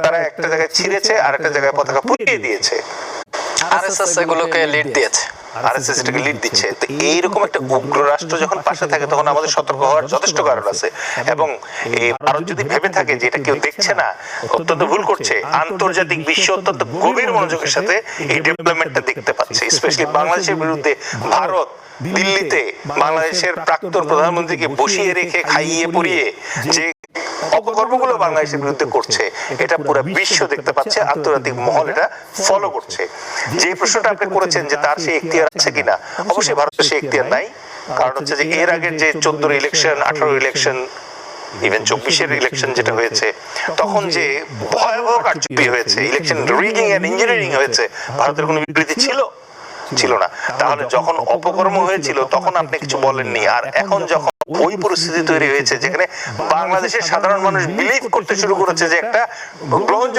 তারা একটা জায়গায় ছিঁড়েছে আর একটা জায়গায় পতাকা পুড়িয়ে দিয়েছে। আরএসএস এগুলোকে লিড দিয়েছে, আরএসএস এটাকে লিড দিচ্ছে। তো এইরকম একটা উগ্র রাষ্ট্র যখন পাশে থাকে তখন আমাদের সতর্ক হওয়ার যথেষ্ট কারণ আছে। এবং এই ভারত যদি ভেবে থাকে যে এটা কেউ দেখছে না, অত্যন্ত ভুল করছে। আন্তর্জাতিক বিশ্ব অত্যন্ত গভীর মনোযোগের সাথে এই ডেভেলপমেন্টটা দেখতে পাচ্ছে। স্পেশালি বাংলাদেশের বিরুদ্ধে ভারত দিল্লিতে বাংলাদেশের প্রাক্তন প্রধানমন্ত্রীকে বসিয়ে রেখে খাইয়ে পরিয়ে যে অপকর্মগুলো বাংলাদেশের বিরুদ্ধে করছে, এটা পুরো বিশ্ব দেখতে পাচ্ছে, আন্তর্জাতিক মহল এটা ফলো করছে। যে প্রশ্নটা আপনি করেছেন যে তার সেই এখতিয়ার আছে কিনা, অবশ্যই ভারতের সেই এখতিয়ার নাই। কারণ হচ্ছে যে এর আগের যে 14 ইলেকশন, 18 ইলেকশন, ইভেন 24-এর ইলেকশন যেটা হয়েছে, তখন যে ভয়াবহ কারচুপি হয়েছে, ইলেকশন রিগিং এন্ড ইঞ্জিনিয়ারিং হয়েছে, ভারতের কোনো বিবৃতি ছিল না। তাহলে যখন অপকর্ম হয়েছিল তখন আপনি কিছু বলেননি, আর এখন যখন ওই পরিস্থিতি তৈরি হয়েছে যেখানে বাংলাদেশের সাধারণ মানুষ বিলিভ করতে শুরু করেছে যে একটা গ্রহণযোগ্য